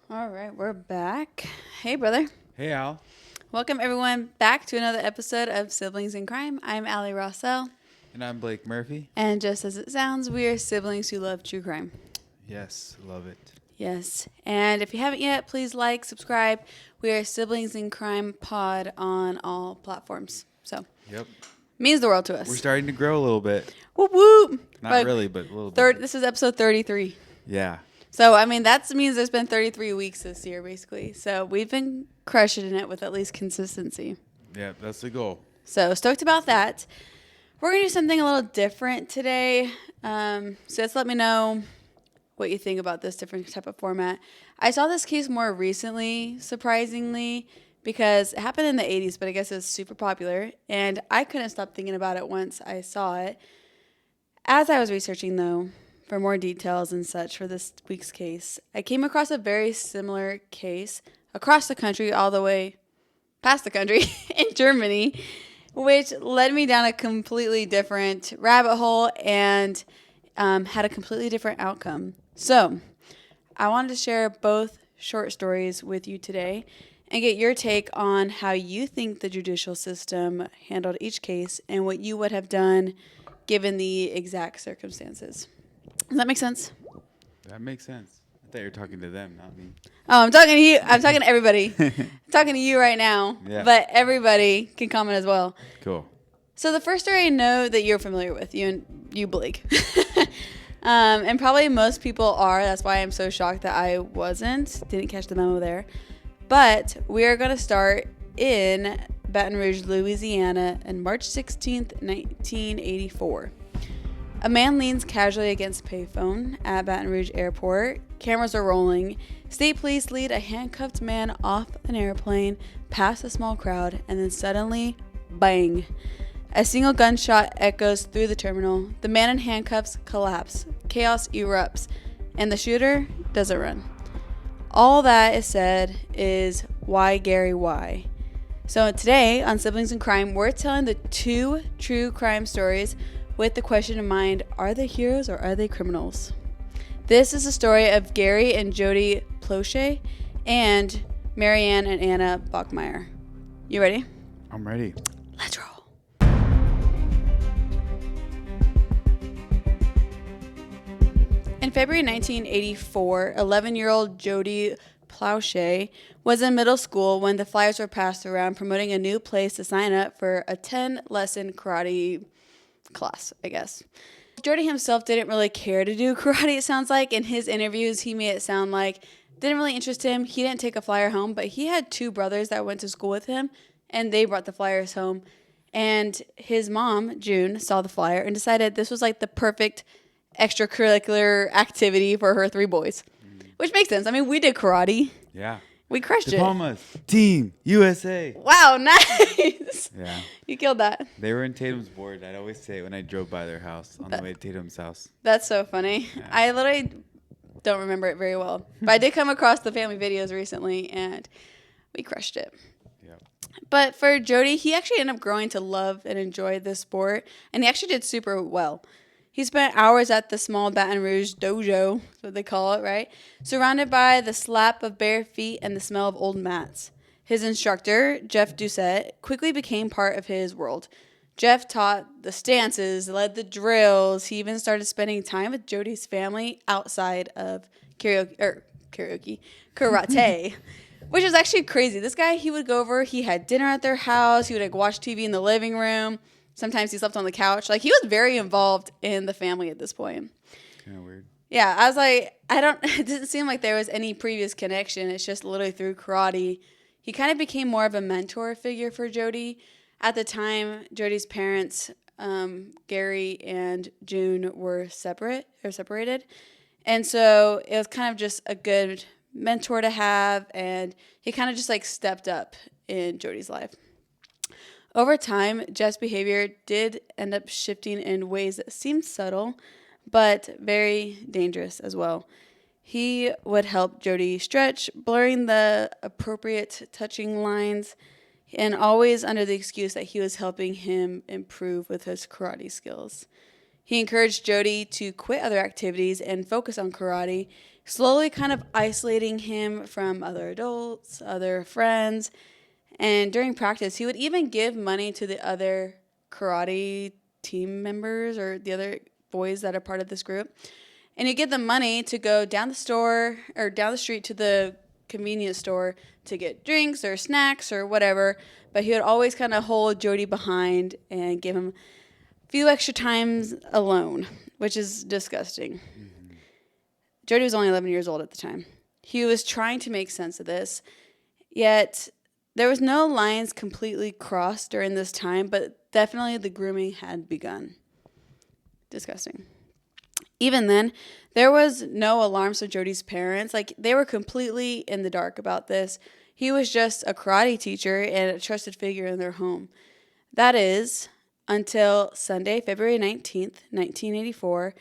All right, we're back. Hey, brother. Hey, Al. Welcome, everyone, back to another episode of Siblings in Crime. I'm Allie Rossell. And I'm Blake Murphy. And just as it sounds, we are siblings who love true crime. Yes, love it. Yes. And if you haven't yet, please like, subscribe. We are Siblings in Crime Pod on all platforms. So, Yep. means the world to us. We're starting to grow a little bit. Whoop, whoop. Not really, but a little bit. This is episode 33. Yeah. So, I mean, that means there's been 33 weeks this year, basically. So, we've been crushing it with at least consistency. Yeah, that's the goal. So, stoked about that. We're going to do something a little different today. So, just let me know what you think about this different type of format. I saw this case more recently, surprisingly, because it happened in the 80s, but I guess it was super popular. And I couldn't stop thinking about it once I saw it. As I was researching, though, for more details and such for this week's case, I came across a very similar case across the country, all the way past the country in Germany, which led me down a completely different rabbit hole and had a completely different outcome. So I wanted to share both short stories with you today and get your take on how you think the judicial system handled each case and what you would have done given the exact circumstances. Does that make sense? That makes sense. I thought you were talking to them, not me. Oh, I'm talking to you. I'm talking to everybody. I'm talking to you right now. Yeah. But everybody can comment as well. Cool. So the first story I know that you're familiar with, you Blake. And probably most people are. That's why I'm so shocked that I wasn't. Didn't catch the memo there. But we are going to start in Baton Rouge, Louisiana on March 16th, 1984. A man leans casually against a payphone at Baton Rouge Airport. Cameras are rolling. State police lead a handcuffed man off an airplane past a small crowd, and then suddenly, bang. A single gunshot echoes through the terminal. The man in handcuffs collapses. Chaos erupts, and the shooter doesn't run. All that is said is, why, Gary, why? So today on Siblings in Crime, we're telling the two true crime stories with the question in mind, are they heroes or are they criminals? This is the story of Gary and Jody Plauché and Marianne and Anna Bachmeier. You ready? I'm ready. Let's roll. In February 1984, 11-year-old Jody Plauché was in middle school when the flyers were passed around promoting a new place to sign up for a 10-lesson karate class, I guess. Jody himself didn't really care to do karate, it sounds like. In his interviews, he made it sound like didn't really interest him. He didn't take a flyer home, but he had two brothers that went to school with him, and they brought the flyers home. And his mom, June, saw the flyer and decided this was like the perfect extracurricular activity for her three boys, which makes sense. I mean, we did karate. Yeah. We crushed Diplomas. Team USA. it. Wow, nice. Yeah. You killed that. They were in Tatum's board. I'd always say it when I drove by their house on the way to Tatum's house. That's so funny. Yeah. I literally don't remember it very well. But I did come across the family videos recently, and we crushed it. Yep. But for Jody, he actually ended up growing to love and enjoy this sport, and he actually did super well. He spent hours at the small Baton Rouge dojo, that's what they call it, right? Surrounded by the slap of bare feet and the smell of old mats. His instructor, Jeff Doucette, quickly became part of his world. Jeff taught the stances, led the drills. He even started spending time with Jody's family outside of karate, which is actually crazy. This guy, he would go over, he had dinner at their house, he would watch TV in the living room. Sometimes he slept on the couch. Like, he was very involved in the family at this point. Kind of weird. Yeah, I was like, it didn't seem like there was any previous connection. It's just literally through karate. He kind of became more of a mentor figure for Jody. At the time, Jody's parents, Gary and June, were separated. And so it was kind of just a good mentor to have. And he kind of just like stepped up in Jody's life. Over time, Jeff's behavior did end up shifting in ways that seemed subtle, but very dangerous as well. He would help Jody stretch, blurring the appropriate touching lines, and always under the excuse that he was helping him improve with his karate skills. He encouraged Jody to quit other activities and focus on karate, slowly kind of isolating him from other adults, other friends. And during practice, he would even give money to the other karate team members or the other boys that are part of this group. And he'd give them money to go down the store or down the street to the convenience store to get drinks or snacks or whatever. But he would always kind of hold Jody behind and give him a few extra times alone, which is disgusting. Mm-hmm. Jody was only 11 years old at the time. He was trying to make sense of this, yet there was no lines completely crossed during this time, but definitely the grooming had begun. Disgusting. Even then, there was no alarms for Jody's parents. Like, they were completely in the dark about this. He was just a karate teacher and a trusted figure in their home. That is, until Sunday, February 19th, 1984,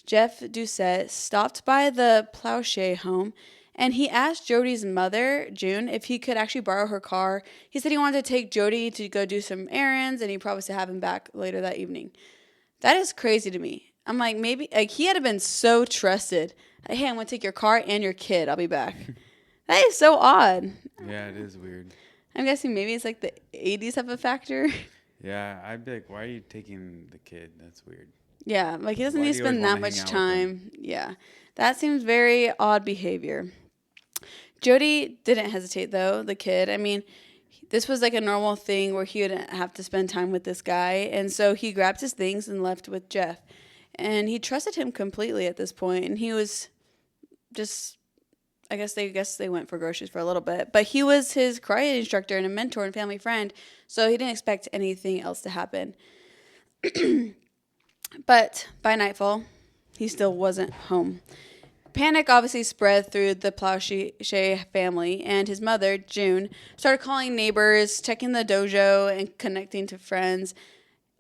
Jeff Doucette stopped by the Plauché home, and he asked Jody's mother, June, if he could actually borrow her car. He said he wanted to take Jody to go do some errands, and he promised to have him back later that evening. That is crazy to me. I'm like, maybe, like, he had been so trusted. Like, hey, I'm going to take your car and your kid. I'll be back. That is so odd. Yeah, it is weird. I'm guessing maybe it's like the 80s have a factor. Yeah, I'd be like, why are you taking the kid? That's weird. Yeah, like, he doesn't need to spend that much time. Yeah, that seems very odd behavior. Jody didn't hesitate, though, the kid. I mean, this was like a normal thing where he would have to spend time with this guy. And so he grabbed his things and left with Jeff. And he trusted him completely at this point. And he was just, I guess they went for groceries for a little bit. But he was his karate instructor and a mentor and family friend. So he didn't expect anything else to happen. But by nightfall, he still wasn't home. Panic obviously spread through the Plauché family, and his mother, June, started calling neighbors, checking the dojo, and connecting to friends.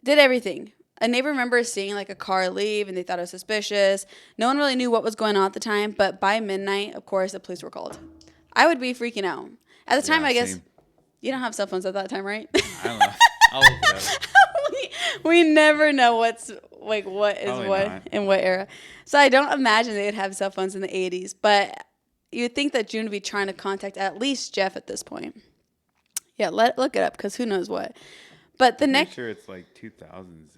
Did everything. A neighbor remembers seeing like a car leave, and they thought it was suspicious. No one really knew what was going on at the time, but by midnight, of course, the police were called. I would be freaking out. At the time, I guess, you don't have cell phones at that time, right? I don't know. I'll look it up. we never know what's like what is Probably what not. in what era. So I don't imagine they'd have cell phones in the 80s, but you'd think that June would be trying to contact at least Jeff at this point. Yeah, look it up because who knows what. But the next, sure it's like 2000s.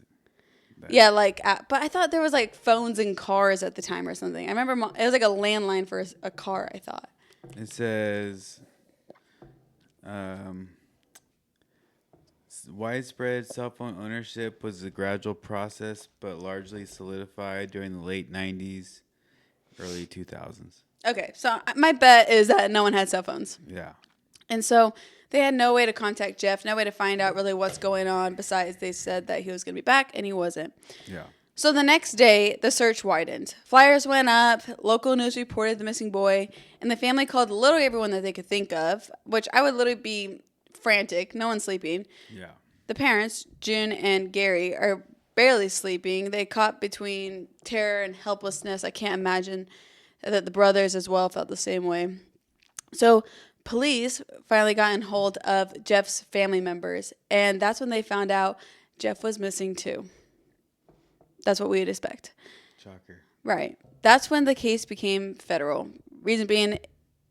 Yeah, like, but I thought there was like phones in cars at the time or something. I remember it was like a landline for a car, I thought. It says widespread cell phone ownership was a gradual process, but largely solidified during the late 90s, early 2000s. Okay, so my bet is that no one had cell phones. Yeah. And so they had no way to contact Jeff, no way to find out really what's going on, besides they said that he was going to be back, and he wasn't. Yeah. So the next day, the search widened. Flyers went up, local news reported the missing boy, and the family called literally everyone that they could think of, which I would literally be frantic. No one's sleeping. Yeah. The parents, June and Gary, are barely sleeping. They caught between terror and helplessness. I can't imagine that the brothers as well felt the same way. So police finally got in hold of Jeff's family members, and that's when they found out Jeff was missing too. That's what we'd expect. Shocker. Right. That's when the case became federal. Reason being,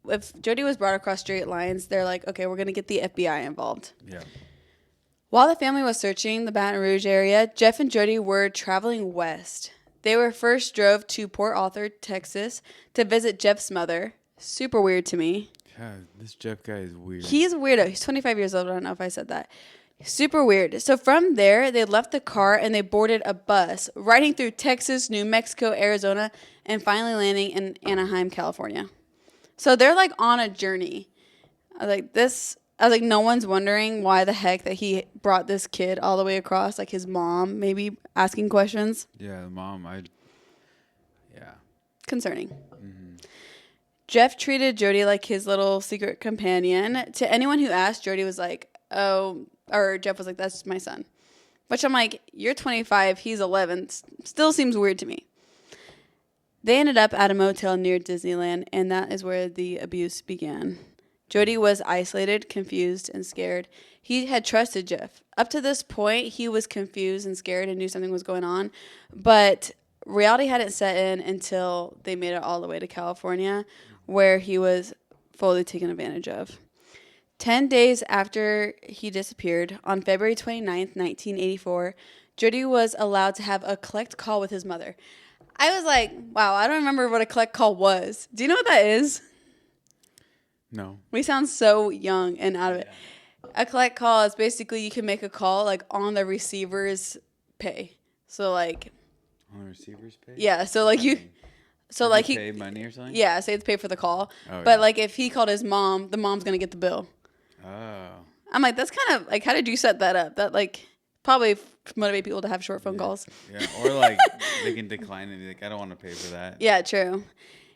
if Jody was brought across straight lines, they're like, okay, we're going to get the FBI involved. Yeah. While the family was searching the Baton Rouge area, Jeff and Jody were traveling west. They were first drove to Port Arthur, Texas, to visit Jeff's mother. Super weird to me. God, this Jeff guy is weird. He's a weirdo. He's 25 years old. I don't know if I said that. Super weird. So from there, they left the car and they boarded a bus, riding through Texas, New Mexico, Arizona, and finally landing in Anaheim, California. So they're like on a journey. I was like, no one's wondering why the heck that he brought this kid all the way across, like his mom maybe asking questions. Yeah, the mom, Concerning. Mm-hmm. Jeff treated Jody like his little secret companion. To anyone who asked, Jody was like, Jeff was like, that's my son. Which I'm like, you're 25, he's 11. Still seems weird to me. They ended up at a motel near Disneyland, and that is where the abuse began. Jody was isolated, confused, and scared. He had trusted Jeff. Up to this point, he was confused and scared and knew something was going on. But reality hadn't set in until they made it all the way to California, where he was fully taken advantage of. 10 days after he disappeared, on February 29th, 1984, Jody was allowed to have a collect call with his mother. I was like, wow, I don't remember what a collect call was. Do you know what that is? No. We sound so young and out of it. A collect call is basically you can make a call like on the receiver's pay. So like On the receiver's pay? Yeah, so like you so like he pay money or something? Yeah, say to pay for the call. Oh, but yeah. like if he called his mom, the mom's going to get the bill. Oh. I'm like, that's kind of like, how did you set that up? That like probably motivate people to have short phone calls. Yeah, or like they can decline and be like, I don't want to pay for that. Yeah, true.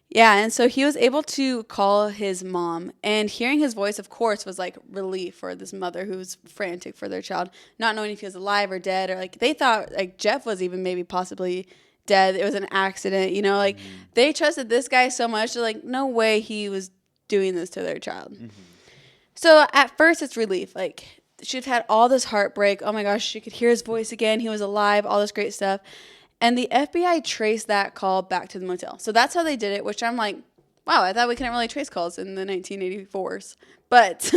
Yeah, and so he was able to call his mom, and hearing his voice, of course, was like relief for this mother who was frantic for their child, not knowing if he was alive or dead, or like they thought like Jeff was even maybe possibly dead. It was an accident, you know, like they trusted this guy so much. They're like, no way he was doing this to their child. Mm-hmm. So at first it's relief. Like she'd had all this heartbreak. Oh my gosh, she could hear his voice again. He was alive, all this great stuff. And the FBI traced that call back to the motel. So that's how they did it, which I'm like, wow, I thought we couldn't really trace calls in the 1984s. But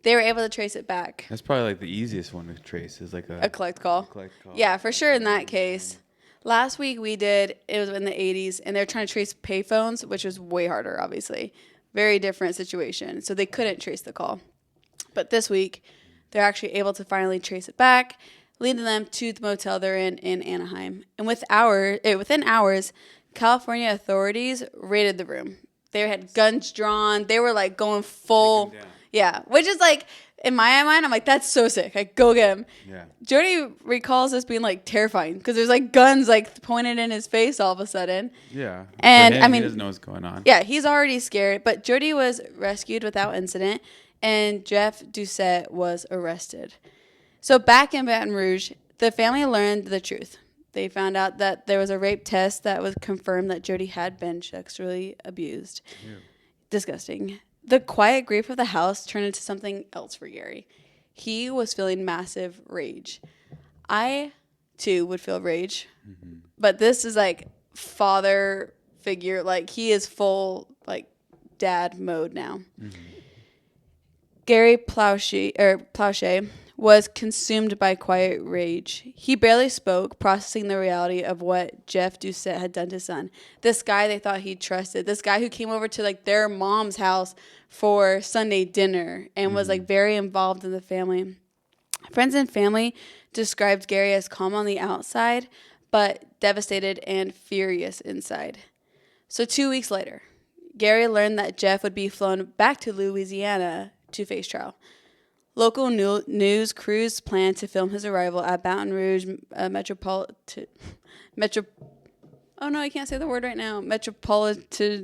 they were able to trace it back. That's probably like the easiest one to trace is like A collect call. Yeah, for sure in that case. Last week we did, it was in the 80s, and they were trying to trace payphones, which was way harder, obviously. Very different situation. So they couldn't trace the call. But this week, they're actually able to finally trace it back, leading them to the motel they're in Anaheim. And within hours, California authorities raided the room. They had guns drawn. They were like going full. Yeah, which is like, in my mind, I'm like, that's so sick. Like, go get him. Yeah. Jody recalls this being like terrifying because there's like guns like pointed in his face all of a sudden. Yeah. And I mean, he doesn't know what's going on. Yeah, he's already scared. But Jody was rescued without incident, and Jeff Doucette was arrested. So back in Baton Rouge, the family learned the truth. They found out that there was a rape test that was confirmed that Jody had been sexually abused. Ew. Disgusting. The quiet grief of the house turned into something else for Gary. He was feeling massive rage. I, too, would feel rage. Mm-hmm. But this is like father figure. Like, he is full, like, dad mode now. Mm-hmm. Gary Plauché was consumed by quiet rage. He barely spoke, processing the reality of what Jeff Doucette had done to his son. This guy they thought he trusted. This guy who came over to like their mom's house for Sunday dinner and was like very involved in the family. Friends and family described Gary as calm on the outside, but devastated and furious inside. So 2 weeks later, Gary learned that Jeff would be flown back to Louisiana to face trial. Local news crews planned to film his arrival at Baton Rouge Metropolitan. Oh no, I can't say the word right now. Metropolitan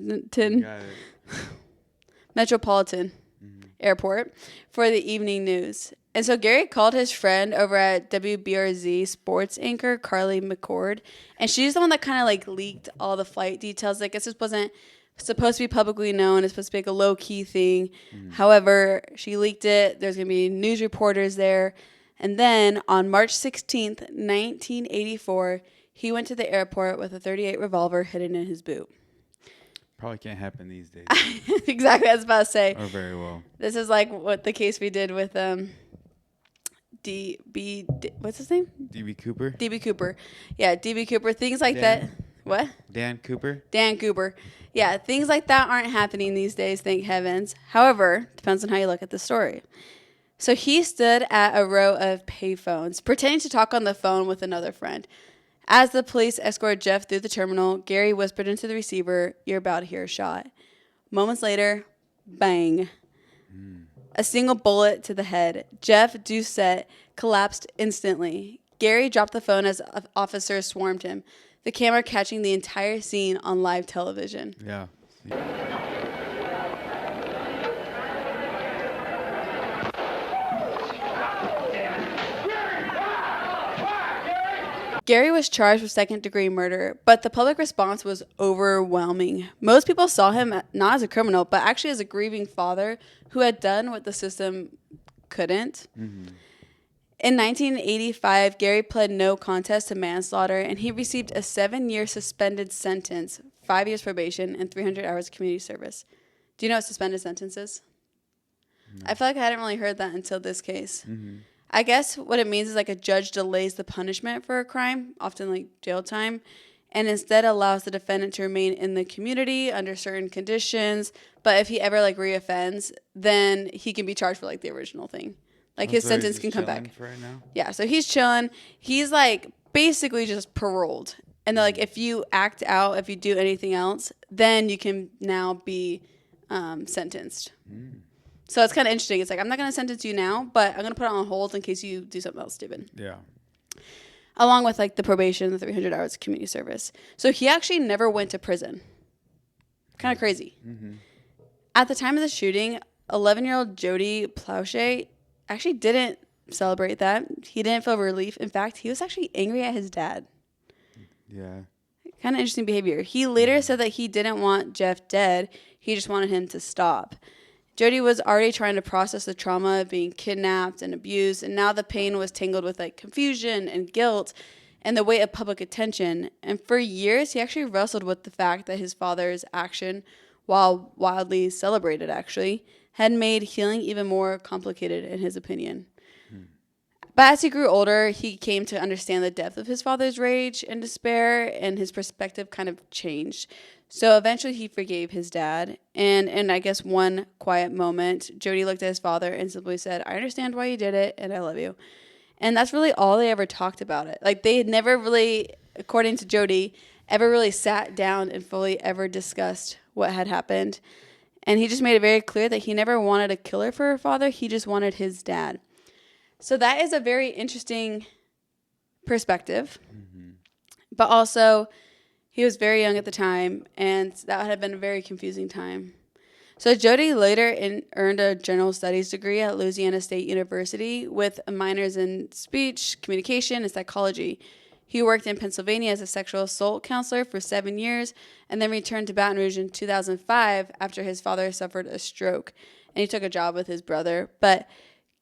Airport for the evening news. And so Gary called his friend over at WBRZ sports anchor Carly McCord, and she's the one that kind of like leaked all the flight details. Like, this wasn't supposed to be publicly known. It's supposed to be like a low-key thing. However, she leaked it. There's going to be news reporters there. And then on March 16th, 1984, he went to the airport with a .38 revolver hidden in his boot. Probably can't happen these days. Exactly, I was about to say. Or very well. This is like what the case we did with what's his name? D.B. Cooper. D.B. Cooper. Yeah, D.B. Cooper. Things like that. What? Dan Cooper. Yeah, things like that aren't happening these days, thank heavens. However, depends on how you look at the story. So he stood at a row of payphones, pretending to talk on the phone with another friend. As the police escorted Jeff through the terminal, Gary whispered into the receiver, "You're about to hear a shot." Moments later, bang. A single bullet to the head. Jeff Doucette collapsed instantly. Gary dropped the phone as officers swarmed him, the camera catching the entire scene on live television. Yeah. Gary was charged with second-degree murder, but the public response was overwhelming. Most people saw him not as a criminal, but actually as a grieving father who had done what the system couldn't. Mm-hmm. In 1985, Gary pled no contest to manslaughter, and he received a 7-year suspended sentence, 5 years probation, and 300 hours of community service. Do you know what suspended sentence is? No. I feel like I hadn't really heard that until this case. Mm-hmm. I guess what it means is like a judge delays the punishment for a crime, often like jail time, and instead allows the defendant to remain in the community under certain conditions. But if he ever like reoffends, then he can be charged for like the original thing. Like his sentence can come back. For right now? Yeah, so he's chilling. He's like basically just paroled. And they're like, if you act out, if you do anything else, then you can now be sentenced. Mm. So it's kind of interesting. It's like, I'm not going to sentence you now, but I'm going to put it on hold in case you do something else stupid. Yeah. Along with like the probation, the 300 hours of community service. So he actually never went to prison. Kind of crazy. Mm-hmm. At the time of the shooting, 11-year-old Jody Plauché actually didn't celebrate that. He didn't feel relief. In fact, he was actually angry at his dad. Yeah. Kind of interesting behavior. He later said that he didn't want Jeff dead. He just wanted him to stop. Jody was already trying to process the trauma of being kidnapped and abused, and now the pain was tangled with like confusion and guilt and the weight of public attention. And for years, he actually wrestled with the fact that his father's action, while wildly celebrated actually, had made healing even more complicated in his opinion. But as he grew older, he came to understand the depth of his father's rage and despair, and his perspective kind of changed. So eventually he forgave his dad. And in, I guess, one quiet moment, Jody looked at his father and simply said, "I understand why you did it, and I love you." And that's really all they ever talked about it. Like, they had never really, according to Jody, ever really sat down and fully ever discussed what had happened. And he just made it very clear that he never wanted a killer for her father. He just wanted his dad. So that is a very interesting perspective. Mm-hmm. But also, he was very young at the time, and that had been a very confusing time. So Jody later earned a general studies degree at Louisiana State University with minors in speech, communication, and psychology. He worked in Pennsylvania as a sexual assault counselor for 7 years and then returned to Baton Rouge in 2005 after his father suffered a stroke. And he took a job with his brother. But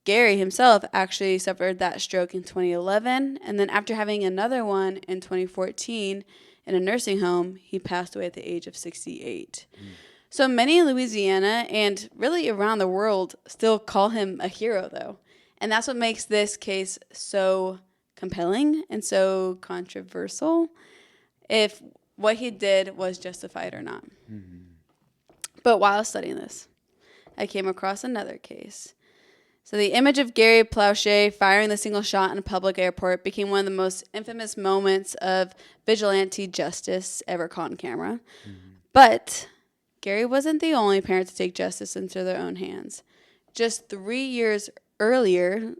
Gary himself actually suffered that stroke in 2011. And then after having another one in 2014 in a nursing home, he passed away at the age of 68. Mm. So many in Louisiana and really around the world still call him a hero, though. And that's what makes this case so compelling and so controversial, if what he did was justified or not. Mm-hmm. But while studying this, I came across another case. So the image of Gary Plauché firing the single shot in a public airport became one of the most infamous moments of vigilante justice ever caught on camera. Mm-hmm. But Gary wasn't the only parent to take justice into their own hands. Just 3 years earlier,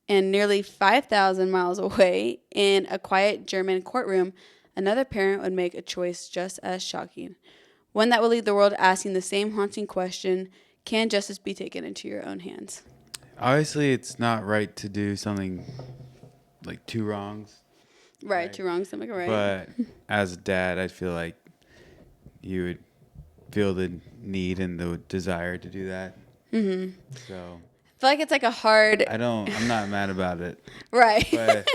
and nearly 5,000 miles away in a quiet German courtroom, another parent would make a choice just as shocking. One that would leave the world asking the same haunting question: can justice be taken into your own hands? Obviously, it's not right to do something like two wrongs. Right, two wrongs don't make a right. But as a dad, I feel like you would feel the need and the desire to do that. Mm-hmm. So I feel like it's like a hard... I'm not mad about it. Right. But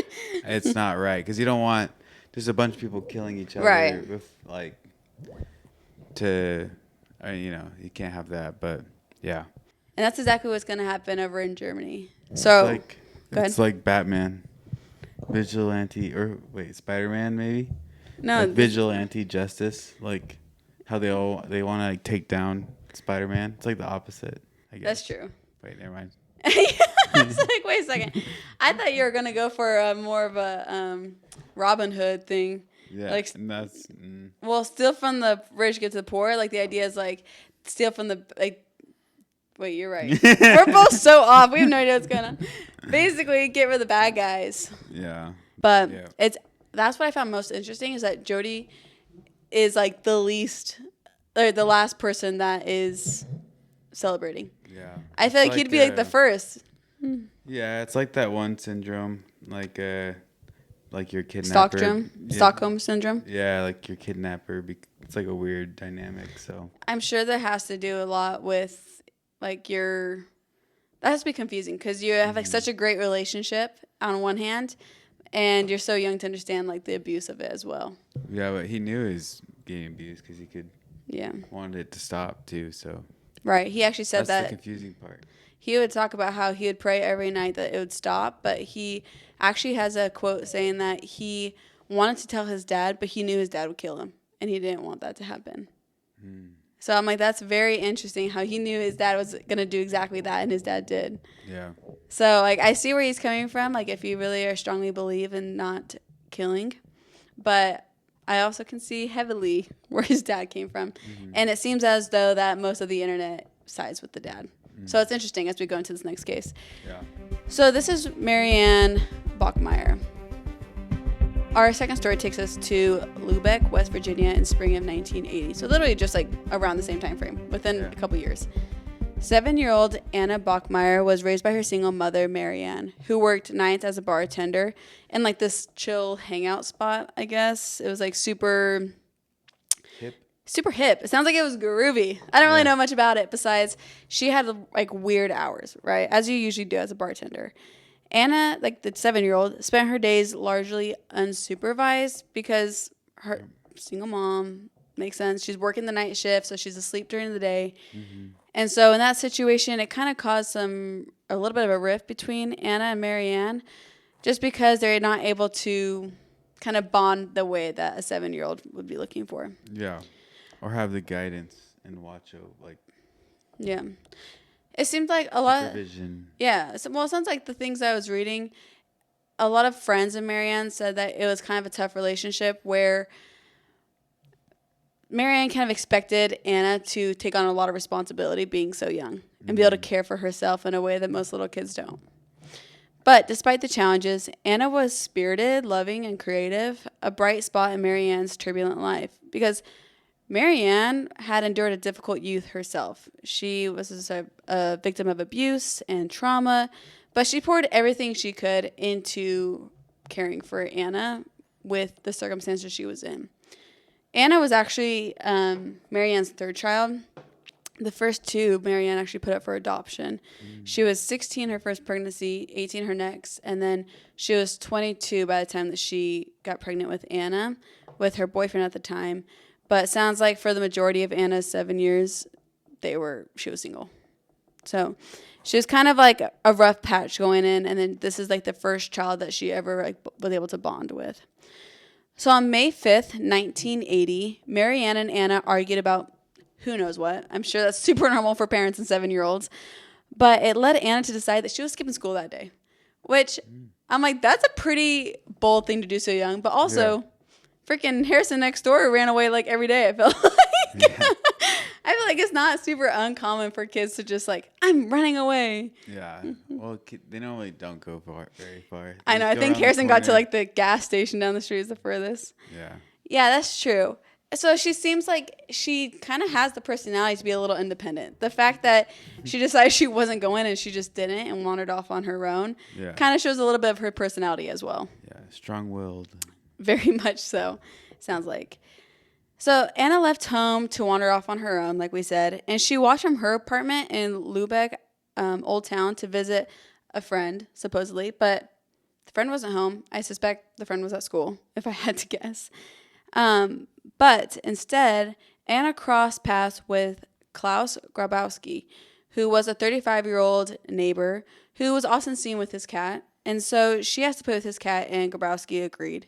it's not right, because you don't want just a bunch of people killing each other. Right. With, like, you can't have that, but yeah. And that's exactly what's going to happen over in Germany. So, it's like Batman. Vigilante, or wait, Spider-Man maybe? No. Like vigilante justice, like how they want to like take down Spider-Man. It's like the opposite, I guess. That's true. Wait, never mind. It's like, wait a second. I thought you were going to go for more of a Robin Hood thing. Yeah, like, and that's... Well, steal from the rich, give to the poor. Like, the idea is like steal from the... like. Wait, you're right. We're both so off. We have no idea what's going on. Basically, get rid of the bad guys. Yeah. But that's what I found most interesting, is that Jody is like the last person that is celebrating. Yeah. I feel like he'd be like the first. Yeah, it's like that one syndrome, like your kidnapper. Stockholm syndrome. Yeah, like your kidnapper. It's like a weird dynamic. So I'm sure that has to do a lot with like That has to be confusing because you have like such a great relationship on one hand, and you're so young to understand like the abuse of it as well. Yeah, but he knew he was getting abused because he could. Yeah. Wanted it to stop too. So. Right. He actually said That's the confusing part. He would talk about how he would pray every night that it would stop, but he actually has a quote saying that he wanted to tell his dad, but he knew his dad would kill him, and he didn't want that to happen. So I'm like, that's very interesting how he knew his dad was going to do exactly that, and his dad did. Yeah. So, like, I see where he's coming from, like, if you really are strongly believe in not killing. But I also can see heavily where his dad came from. And it seems as though that most of the internet sides with the dad. So it's interesting as we go into this next case. Yeah. So this is Marianne Bachmeier. Our second story takes us to Lubeck, West Virginia in spring of 1980. So literally just like around the same time frame, within a couple years. 7-year-old Anna Bachmeier was raised by her single mother, Marianne, who worked nights as a bartender in like this chill hangout spot, I guess. It was like super hip. It sounds like it was groovy. I don't really know much about it besides she had like weird hours, right? As you usually do as a bartender. Anna, like the 7-year-old, spent her days largely unsupervised because her single mom, makes sense. She's working the night shift, so she's asleep during the day. And so in that situation, it kind of caused a little bit of a rift between Anna and Marianne just because they're not able to kind of bond the way that a 7-year-old would be looking for. Yeah. Or have the guidance and watch over, like. Yeah. It seemed like a lot. Supervision. Yeah. So, well, it sounds like the things I was reading, a lot of friends of Marianne said that it was kind of a tough relationship where Marianne kind of expected Anna to take on a lot of responsibility being so young and be able to care for herself in a way that most little kids don't. But despite the challenges, Anna was spirited, loving, and creative, a bright spot in Marianne's turbulent life because Marianne had endured a difficult youth herself. She was a victim of abuse and trauma, but she poured everything she could into caring for Anna with the circumstances she was in. Anna was actually Marianne's third child. The first two, Marianne actually put up for adoption. She was 16 her first pregnancy, 18 her next, and then she was 22 by the time that she got pregnant with Anna, with her boyfriend at the time. But it sounds like for the majority of Anna's 7 years, she was single. So she was kind of like a rough patch going in, and then this is like the first child that she ever was able to bond with. So on May 5th, 1980, Marianne and Anna argued about who knows what. I'm sure that's super normal for parents and 7-year-olds. But it led Anna to decide that she was skipping school that day, which I'm like, that's a pretty bold thing to do so young. But also, freaking Harrison next door ran away like every day, I felt like. I feel like it's not super uncommon for kids to just like, I'm running away. Yeah. Well, they normally don't go very far. I know. I think Harrison got to like the gas station down the street is the furthest. Yeah. Yeah, that's true. So she seems like she kind of has the personality to be a little independent. The fact that she decided she wasn't going and she just didn't and wandered off on her own kind of shows a little bit of her personality as well. Yeah, strong-willed. Very much so, sounds like. So Anna left home to wander off on her own, like we said, and she walked from her apartment in Lubeck, Old Town, to visit a friend, supposedly, but the friend wasn't home. I suspect the friend was at school, if I had to guess. But instead, Anna crossed paths with Klaus Grabowski, who was a 35-year-old neighbor who was often seen with his cat, and so she asked to play with his cat, and Grabowski agreed.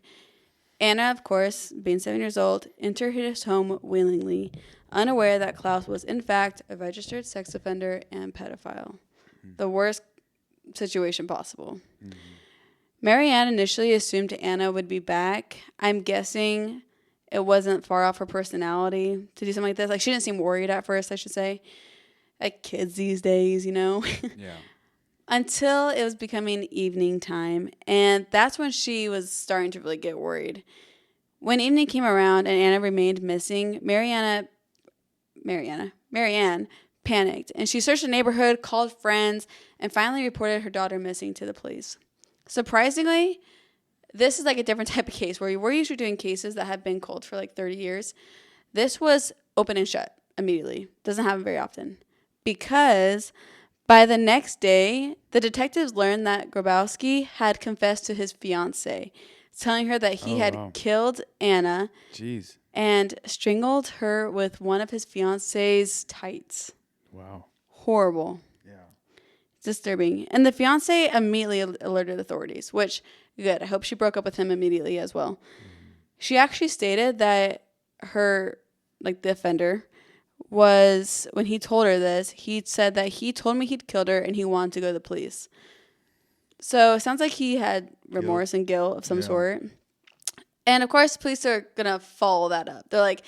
Anna, of course, being 7 years old, entered his home willingly, unaware that Klaus was, in fact, a registered sex offender and pedophile. The worst situation possible. Marianne initially assumed Anna would be back. I'm guessing it wasn't far off her personality to do something like this. Like, she didn't seem worried at first, I should say. Like kids these days, you know? Yeah. Until it was becoming evening time, and that's when she was starting to really get worried. When evening came around and Anna remained missing, Marianne panicked, and she searched the neighborhood, called friends, and finally reported her daughter missing to the police. Surprisingly, this is like a different type of case where we're usually doing cases that have been cold for like 30 years. This was open and shut immediately. Doesn't happen very often. Because By the next day, the detectives learned that Grabowski had confessed to his fiancée, telling her that he had killed Anna Jeez. and strangled her with one of his fiancée's tights. Wow. Horrible. Yeah. Disturbing. And the fiancée immediately alerted authorities, which, good. I hope she broke up with him immediately as well. Mm-hmm. She actually stated that her, the offender, was, when he told her this, he said that he told me he'd killed her and he wanted to go to the police. So it sounds like he had remorse and guilt of some sort. And of course, police are going to follow that up. They're like,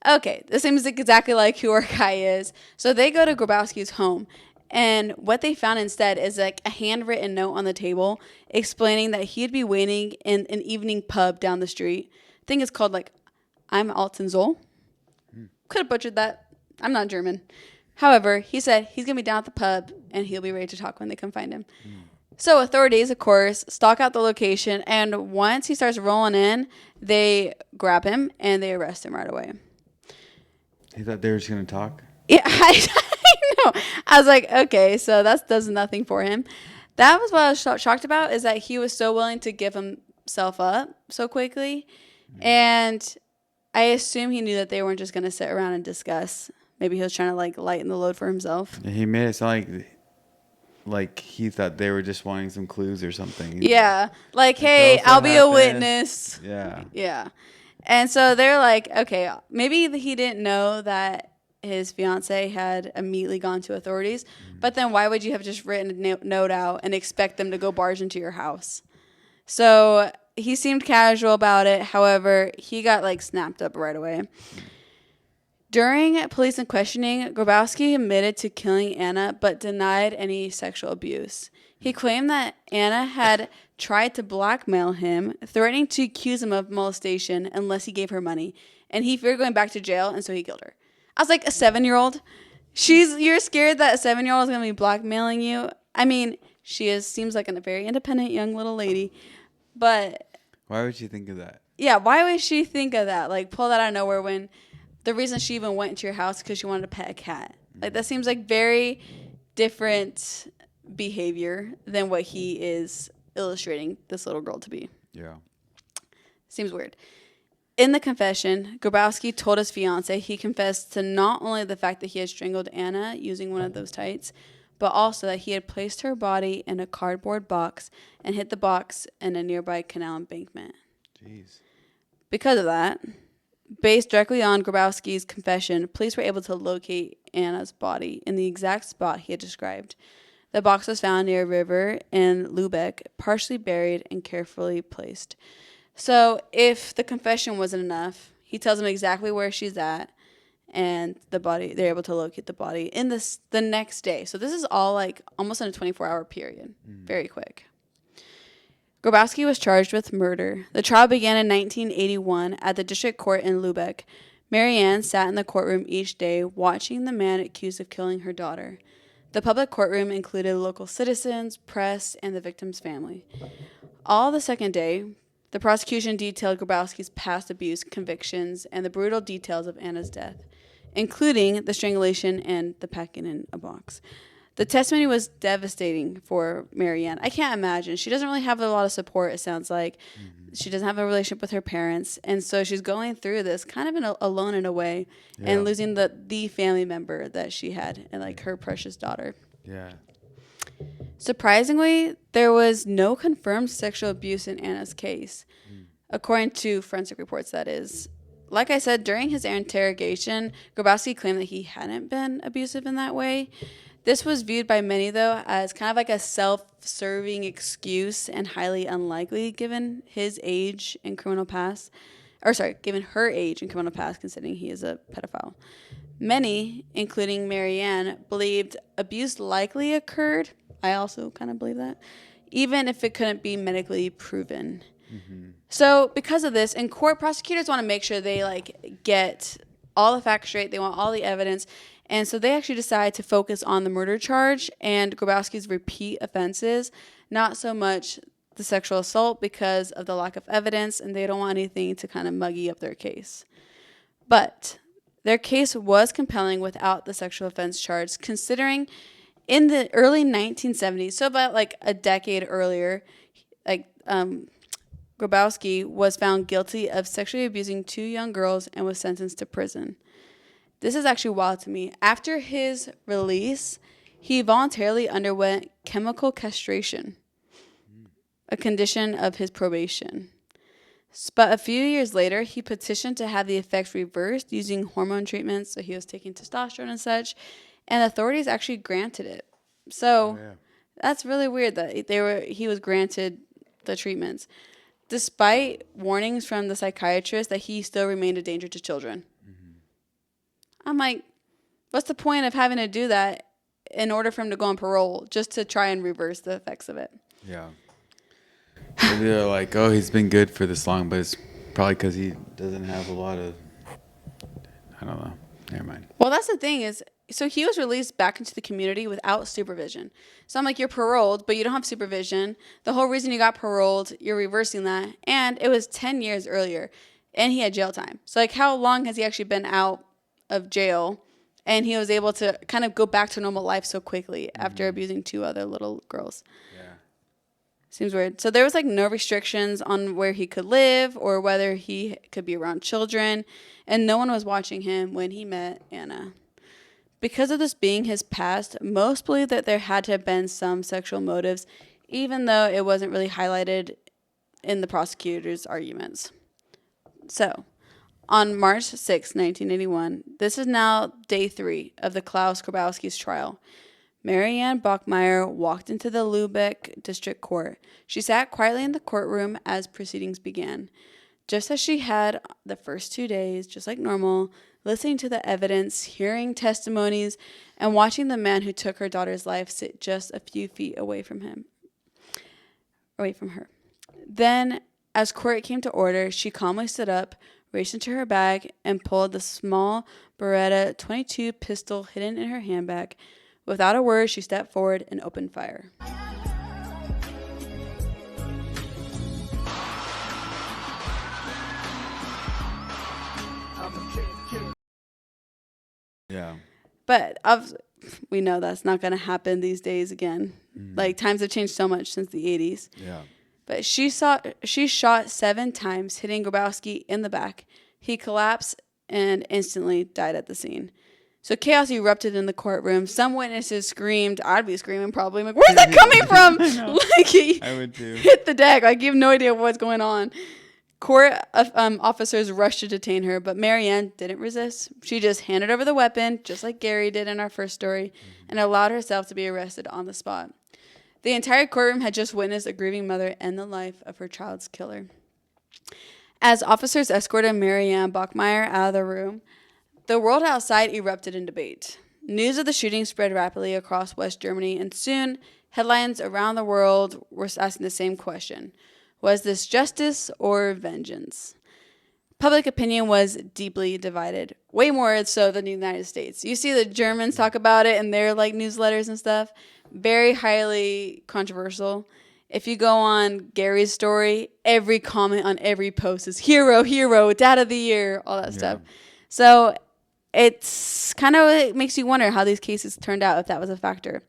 okay, this seems exactly like who our guy is. So they go to Grabowski's home. And what they found instead is a handwritten note on the table explaining that he'd be waiting in an evening pub down the street. I think it's called I'm Altenzoll. Could have butchered that. I'm not German. However, he said he's going to be down at the pub and he'll be ready to talk when they come find him. So authorities, of course, stalk out the location. And once he starts rolling in, they grab him and they arrest him right away. He thought they were just going to talk? Yeah, I know. I was like, okay, so that does nothing for him. That was what I was shocked about, is that he was so willing to give himself up so quickly. And I assume he knew that they weren't just going to sit around and discuss. Maybe he was trying to lighten the load for himself. Yeah, he made it sound like he thought they were just wanting some clues or something. Yeah. Hey, I'll be a witness. Yeah. Yeah. And so they're like, okay, maybe he didn't know that his fiancée had immediately gone to authorities. But then why would you have just written a note out and expect them to go barge into your house? So he seemed casual about it. However, he got snapped up right away. During police questioning, Grabowski admitted to killing Anna, but denied any sexual abuse. He claimed that Anna had tried to blackmail him, threatening to accuse him of molestation unless he gave her money. And he feared going back to jail, and so he killed her. I was like, a 7-year-old? You're scared that a 7-year-old is going to be blackmailing you? I mean, seems like a very independent young little lady, but... Why would she think of that? Yeah, why would she think of that? Pull that out of nowhere when... The reason she even went into your house because she wanted to pet a cat. That seems like very different behavior than what he is illustrating this little girl to be. Yeah. Seems weird. In the confession, Grabowski told his fiancée he confessed to not only the fact that he had strangled Anna using one of those tights, but also that he had placed her body in a cardboard box and hid the box in a nearby canal embankment. Jeez. Because of that... Based directly on Grabowski's confession, police were able to locate Anna's body in the exact spot he had described. The box was found near a river in Lubeck, partially buried and carefully placed. So if the confession wasn't enough, he tells them exactly where she's at, and they're able to locate the body in the next day. So this is all almost in a 24-hour period. Very quick. Grabowski was charged with murder. The trial began in 1981 at the district court in Lubeck. Marianne sat in the courtroom each day watching the man accused of killing her daughter. The public courtroom included local citizens, press, and the victim's family. All the second day, the prosecution detailed Grabowski's past abuse convictions and the brutal details of Anna's death, including the strangulation and the packing in a box. The testimony was devastating for Marianne. I can't imagine. She doesn't really have a lot of support, it sounds like. Mm-hmm. She doesn't have a relationship with her parents. And so she's going through this kind of alone in a way and losing the family member that she had and her precious daughter. Yeah. Surprisingly, there was no confirmed sexual abuse in Anna's case, according to forensic reports, that is. Like I said, during his interrogation, Grabowski claimed that he hadn't been abusive in that way. This was viewed by many, though, as kind of a self-serving excuse and highly unlikely given his age and criminal past. Given her age and criminal past, considering he is a pedophile. Many, including Marianne, believed abuse likely occurred. I also kind of believe that, even if it couldn't be medically proven. Mm-hmm. So because of this, in court, prosecutors want to make sure they get all the facts straight. They want all the evidence. And so they actually decide to focus on the murder charge and Grabowski's repeat offenses, not so much the sexual assault because of the lack of evidence, and they don't want anything to kind of muggy up their case. But their case was compelling without the sexual offense charge, considering in the early 1970s, so about like a decade earlier, like Grabowski was found guilty of sexually abusing 2 young girls and was sentenced to prison. This is actually wild to me. After his release, he voluntarily underwent chemical castration, a condition of his probation. But a few years later, he petitioned to have the effects reversed using hormone treatments. So he was taking testosterone and such, and authorities actually granted it. So that's really weird that he was granted the treatments, despite warnings from the psychiatrist that he still remained a danger to children. I'm like, what's the point of having to do that in order for him to go on parole just to try and reverse the effects of it? Yeah. Maybe they're like, oh, he's been good for this long, but it's probably because he doesn't have a lot of, I don't know. Never mind. Well, that's the thing is, so he was released back into the community without supervision. So I'm like, you're paroled, but you don't have supervision. The whole reason you got paroled, you're reversing that. And it was 10 years earlier, and he had jail time. So like, how long has he actually been out of jail? And he was able to kind of go back to normal life so quickly after abusing 2 other little girls. Yeah. Seems weird. So there was like no restrictions on where he could live or whether he could be around children. And no one was watching him when he met Anna. Because of this being his past, most believe that there had to have been some sexual motives, even though it wasn't really highlighted in the prosecutor's arguments. So, on March 6, 1981, this is now day 3 of the Klaus Grabowski's trial. Marianne Bachmeier walked into the Lubeck District Court. She sat quietly in the courtroom as proceedings began. Just as she had the first 2 days, just like normal, listening to the evidence, hearing testimonies, and watching the man who took her daughter's life sit just a few feet away from her. Then, as court came to order, she calmly stood up, reached into her bag, and pulled the small Beretta 22 pistol hidden in her handbag. Without a word, she stepped forward and opened fire. Yeah. But we know that's not going to happen these days again. Like, times have changed so much since the 80s. Yeah. But she shot 7 times, hitting Grabowski in the back. He collapsed and instantly died at the scene. So chaos erupted in the courtroom. Some witnesses screamed. I'd be screaming probably. I'm like, where's that coming from? Like, I would too. Hit the deck. Like, you have no idea what's going on. Court officers rushed to detain her, but Marianne didn't resist. She just handed over the weapon, just like Gary did in our first story, and allowed herself to be arrested on the spot. The entire courtroom had just witnessed a grieving mother end the life of her child's killer. As officers escorted Marianne Bachmeier out of the room, the world outside erupted in debate. News of the shooting spread rapidly across West Germany, and soon headlines around the world were asking the same question. Was this justice or vengeance? Public opinion was deeply divided, way more so than the United States. You see the Germans talk about it in their like newsletters and stuff. Very highly controversial. If you go on Gary's story, every comment on every post is hero, dad of the year, all that stuff. So it's kind of, it makes you wonder how these cases turned out, if that was a factor.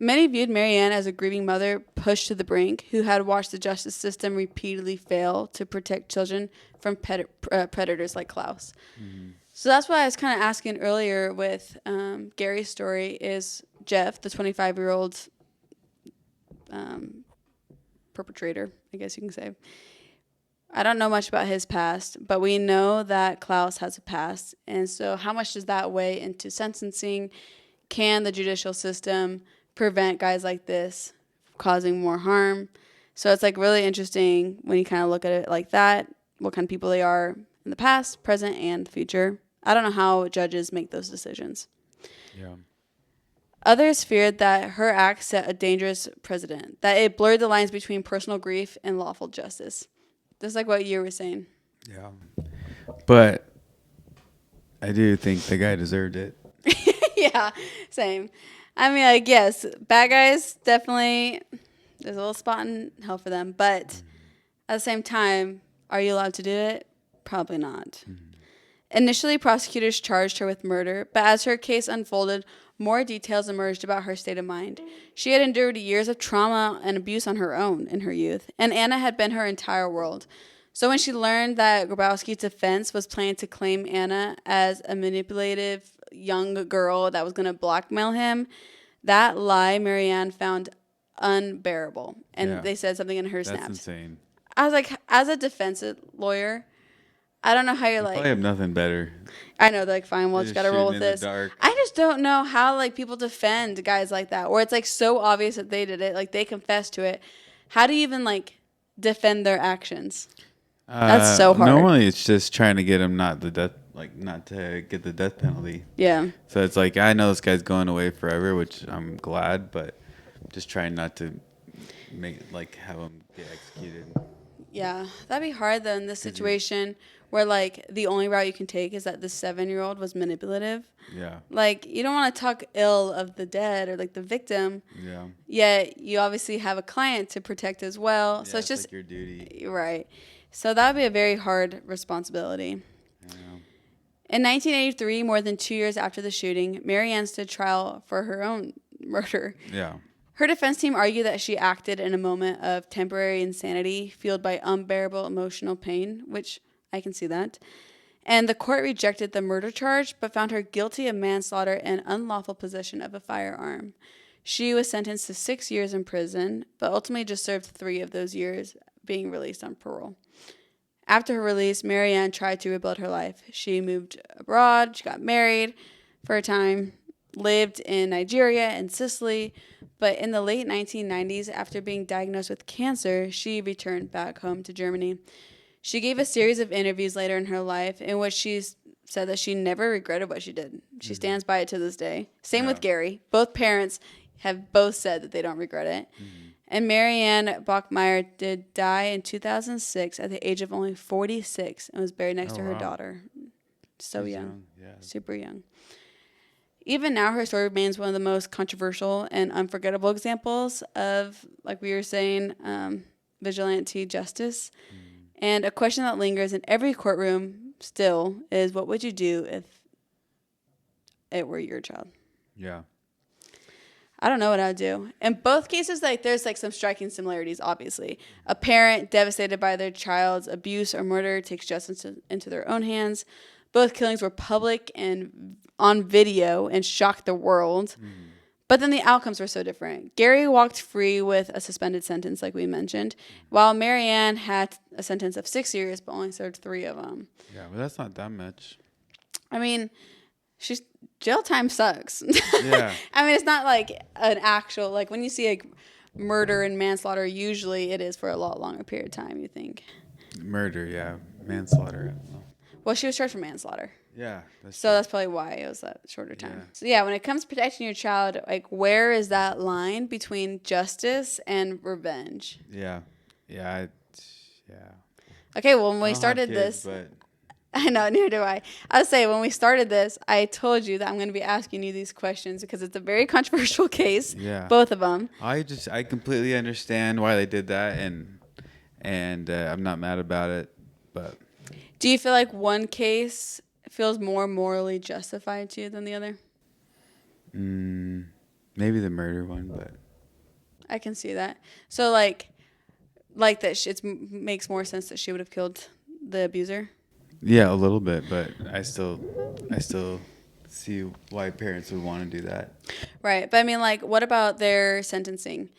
Many viewed Marianne as a grieving mother pushed to the brink who had watched the justice system repeatedly fail to protect children from predators like Klaus. So that's why I was kind of asking earlier with Gary's story is Jeff, the 25-year-old perpetrator, I guess you can say. I don't know much about his past, but we know that Klaus has a past. And so how much does that weigh into sentencing? Can the judicial system prevent guys like this causing more harm? So it's like really interesting when you kind of look at it like that, what kind of people they are in the past, present, and future. I don't know how judges make those decisions. Yeah. Others feared that her act set a dangerous precedent, that it blurred the lines between personal grief and lawful justice. Just like what you were saying. Yeah. But I do think the guy deserved it. Yeah, same. I mean, like, yes, bad guys, definitely, there's a little spot in hell for them. But at the same time, are you allowed to do it? Probably not. Initially, prosecutors charged her with murder, but as her case unfolded, more details emerged about her state of mind. She had endured years of trauma and abuse on her own in her youth, and Anna had been her entire world. So when she learned that Grabowski's defense was planning to claim Anna as a manipulative young girl that was going to blackmail him, that lie Marianne found unbearable. And they said something in her snaps. That's insane. I was like, as a defense lawyer, I don't know how you're like. Probably have nothing better. I know, they're like, fine, we'll just gotta roll with this. I just don't know how like people defend guys like that, or it's like so obvious that they did it, like they confessed to it. How do you even like defend their actions? That's so hard. Normally, it's just trying to get him not to get the death penalty. Yeah. So it's like, I know this guy's going away forever, which I'm glad, but just trying not to have him get executed. Yeah, that'd be hard though in this situation where like the only route you can take is that the 7-year-old was manipulative. Yeah. Like you don't want to talk ill of the dead or like the victim. Yeah. Yet you obviously have a client to protect as well. Yeah, so it's just like your duty. Right. So that would be a very hard responsibility. Yeah. In 1983, more than 2 years after the shooting, Marianne stood trial for her own murder. Yeah. Her defense team argued that she acted in a moment of temporary insanity fueled by unbearable emotional pain, which I can see that. And the court rejected the murder charge, but found her guilty of manslaughter and unlawful possession of a firearm. She was sentenced to 6 years in prison, but ultimately just served 3 of those years, being released on parole. After her release, Marianne tried to rebuild her life. She moved abroad, she got married for a time, lived in Nigeria and Sicily, but in the late 1990s, after being diagnosed with cancer, she returned back home to Germany. She gave a series of interviews later in her life in which she said that she never regretted what she did. She stands by it to this day. Same with Gary. Both parents have both said that they don't regret it. And Marianne Bachmeier did die in 2006 at the age of only 46 and was buried next to her daughter. So young. Yeah. Super young. Even now, her story remains one of the most controversial and unforgettable examples of, like we were saying, vigilante justice. And a question that lingers in every courtroom still is, what would you do if it were your child? Yeah. I don't know what I'd do. In both cases, like there's like some striking similarities, obviously. A parent devastated by their child's abuse or murder takes justice into their own hands. Both killings were public and on video and shocked the world. But then the outcomes were so different. Gary walked free with a suspended sentence, like we mentioned, while Marianne had a sentence of 6 years, but only served 3 of them. Yeah, but that's not that much. I mean, jail time sucks. Yeah. I mean, it's not like an actual, like when you see like murder and manslaughter, usually it is for a lot longer period of time, you think. Murder, yeah. Manslaughter, I don't know. Well, she was charged for manslaughter. Yeah. That's probably why it was that shorter time. Yeah. So yeah, when it comes to protecting your child, like where is that line between justice and revenge? Yeah. Yeah. Okay, well, when we started this, but I know, neither do I. I would say when we started this, I told you that I'm going to be asking you these questions because it's a very controversial case. Yeah. Both of them. I completely understand why they did that, and I'm not mad about it, but. Do you feel like one case feels more morally justified to you than the other? Maybe the murder one, but. I can see that. So like that it makes more sense that she would have killed the abuser? Yeah, a little bit, but I still see why parents would want to do that. Right, but I mean, like, what about their sentencing?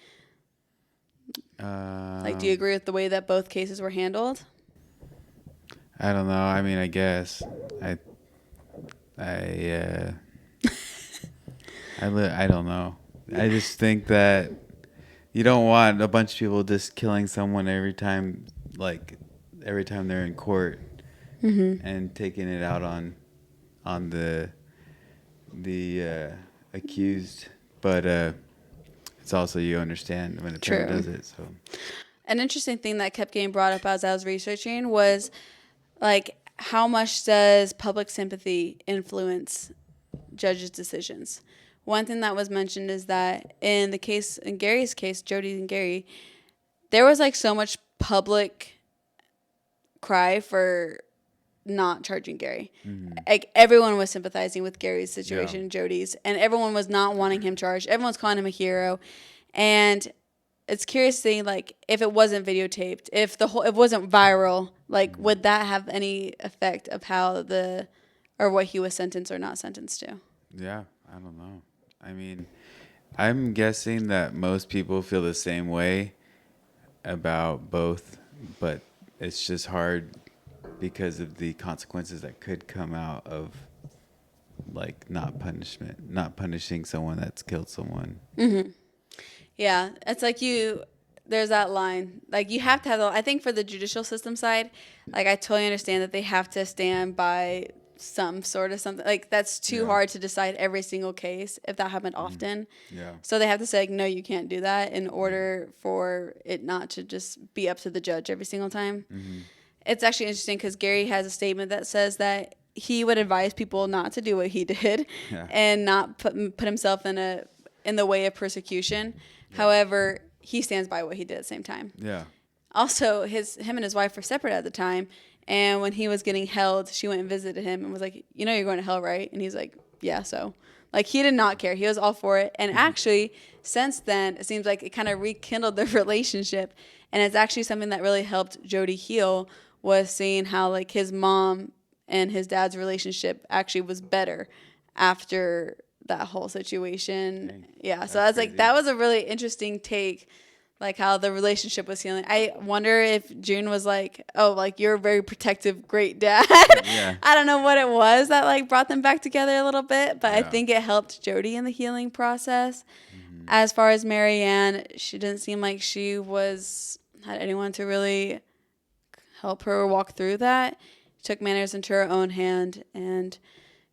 Do you agree with the way that both cases were handled? I don't know. I mean, I guess I don't know. I just think that you don't want a bunch of people just killing someone every time they're in court. And taking it out on the accused, but it's also, you understand when the parent does it. So, an interesting thing that kept getting brought up as I was researching was like, how much does public sympathy influence judges' decisions? One thing that was mentioned is that in Gary's case, Jody and Gary, there was like so much public cry for not charging Gary. Mm-hmm. Like everyone was sympathizing with Gary's situation, Jody's, and everyone was not wanting him charged. Everyone's calling him a hero, and it's curious to see like if it wasn't videotaped, if it wasn't viral, like would that have any effect of how or what he was sentenced or not sentenced to? Yeah, I don't know. I mean, I'm guessing that most people feel the same way about both, but it's just hard because of the consequences that could come out of like not punishing someone that's killed someone. Mm-hmm. Yeah, it's like there's that line. Like you have to have I think for the judicial system side, like I totally understand that they have to stand by some sort of something. Like that's too hard to decide every single case if that happened often. Yeah. So they have to say, like, no, you can't do that in order for it not to just be up to the judge every single time. Mm-hmm. It's actually interesting because Gary has a statement that says that he would advise people not to do what he did and not put himself in the way of persecution. Yeah. However, he stands by what he did at the same time. Yeah. Also, him and his wife were separate at the time, and when he was getting held, she went and visited him and was like, "You know, you're going to hell, right?" And he's like, "Yeah." So, like, he did not care. He was all for it. And actually, since then, it seems like it kind of rekindled their relationship, and it's actually something that really helped Jody heal. Was seeing how like his mom and his dad's relationship actually was better after that whole situation. Dang. Yeah, so I was like, that was a really interesting take, like how the relationship was healing. I wonder if June was like, oh, like you're a very protective, great dad. Yeah. I don't know what it was that like brought them back together a little bit, but I think it helped Jody in the healing process. Mm-hmm. As far as Marianne, she didn't seem like she had anyone to really help her walk through that. She took matters into her own hand, and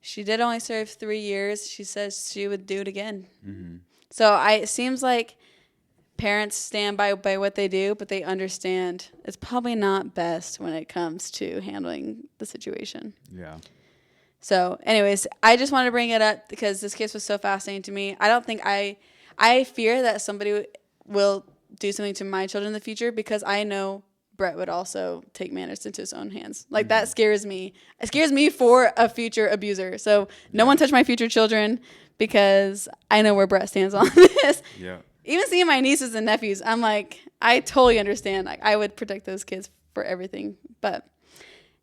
she did only serve 3 years. She says she would do it again. Mm-hmm. So it seems like parents stand by what they do, but they understand it's probably not best when it comes to handling the situation. Yeah. So anyways, I just wanted to bring it up because this case was so fascinating to me. I don't think I fear that somebody will do something to my children in the future because I know Brett would also take matters into his own hands. Like, that scares me. It scares me for a future abuser. So no one touch my future children because I know where Brett stands on this. Yeah. Even seeing my nieces and nephews, I'm like, I totally understand. Like, I would protect those kids for everything. But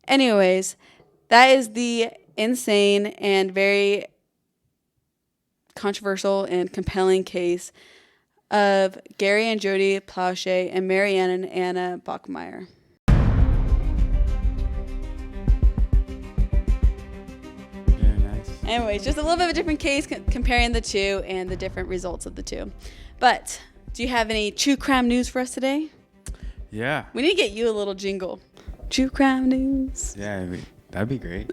anyways, that is the insane and very controversial and compelling case of Gary and Jody Plauché and Marianne and Anna Bachmeier. Very nice. Anyways, just a little bit of a different case comparing the two and the different results of the two. But do you have any true crime news for us today? Yeah. We need to get you a little jingle. True crime news. Yeah, that'd be great.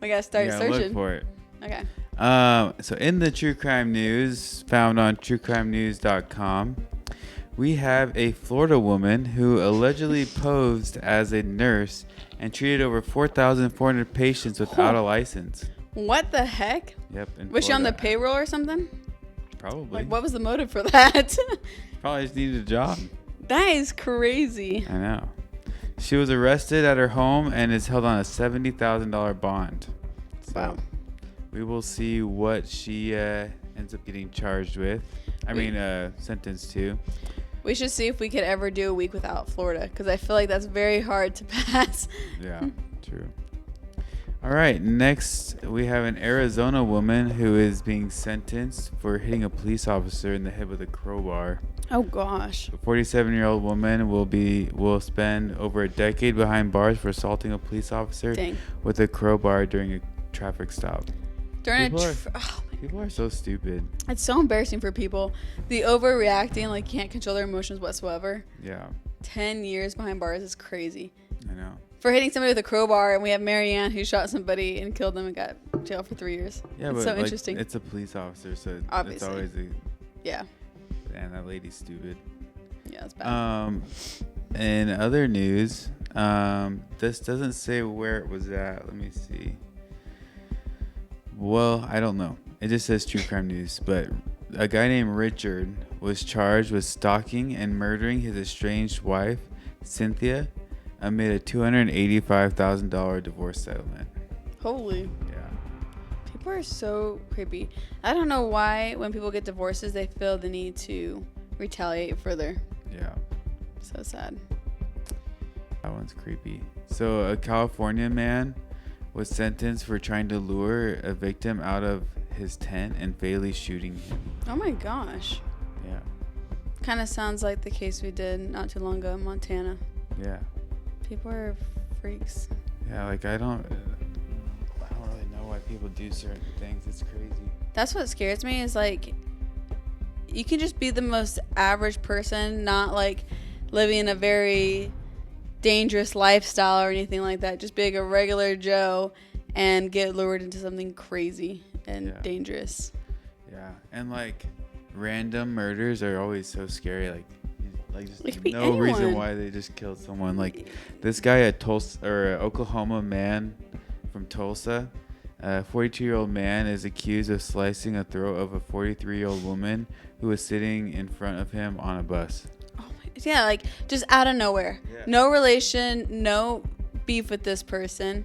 We gotta start searching. Look for it. Okay. So in the true crime news found on truecrimenews.com, we have a Florida woman who allegedly posed as a nurse and treated over 4,400 patients without a license. What the heck? Yep. Was she on the payroll or something? Probably. Like, what was the motive for that? Probably just needed a job. That is crazy. I know. She was arrested at her home and is held on a $70,000 bond. So wow. We will see what she ends up getting charged with. Sentenced to. We should see if we could ever do a week without Florida, because I feel like that's very hard to pass. Yeah, true. All right, next we have an Arizona woman who is being sentenced for hitting a police officer in the head with a crowbar. Oh gosh. A 47-year-old woman will spend over a decade behind bars for assaulting a police officer with a crowbar during a traffic stop. People are so stupid. It's so embarrassing for people. The overreacting, like, can't control their emotions whatsoever. Yeah. 10 years behind bars is crazy. I know. For hitting somebody with a crowbar, and we have Marianne who shot somebody and killed them and got jailed for 3 years. Yeah, it's so interesting. It's a police officer, so obviously. It's always yeah. Man, that lady's stupid. Yeah, it's bad. In other news, this doesn't say where it was at. Let me see. Well, I don't know. It just says true crime news, but a guy named Richard was charged with stalking and murdering his estranged wife, Cynthia, amid a $285,000 divorce settlement. Holy. Yeah. People are so creepy. I don't know why when people get divorces, they feel the need to retaliate further. Yeah. So sad. That one's creepy. So a California man was sentenced for trying to lure a victim out of his tent and fatally shooting him. Oh my gosh. Yeah. Kind of sounds like the case we did not too long ago in Montana. Yeah. People are freaks. Yeah, like I don't really know why people do certain things. It's crazy. That's what scares me is like you can just be the most average person, not like living a very dangerous lifestyle or anything like that. Just be like a regular Joe and get lured into something crazy and dangerous. Yeah, and like random murders are always so scary. Like just no anyone. reason why they just killed someone. Like this guy at Tulsa, or Oklahoma man from Tulsa, a 42-year-old man is accused of slicing the throat of a 43-year-old woman who was sitting in front of him on a bus. Yeah, like just out of nowhere. Yeah. No relation, no beef with this person.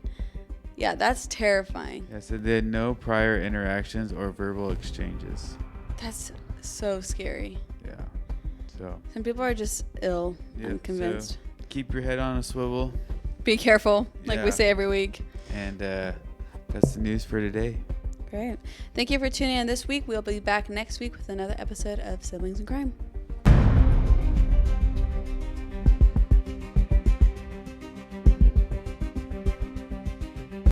Yeah, that's terrifying. Yeah, so they had no prior interactions or verbal exchanges. That's so scary. Yeah. So some people are just ill. I'm convinced. So keep your head on a swivel. Be careful, like we say every week. And that's the news for today. Great. Thank you for tuning in this week. We'll be back next week with another episode of Siblings in Crime.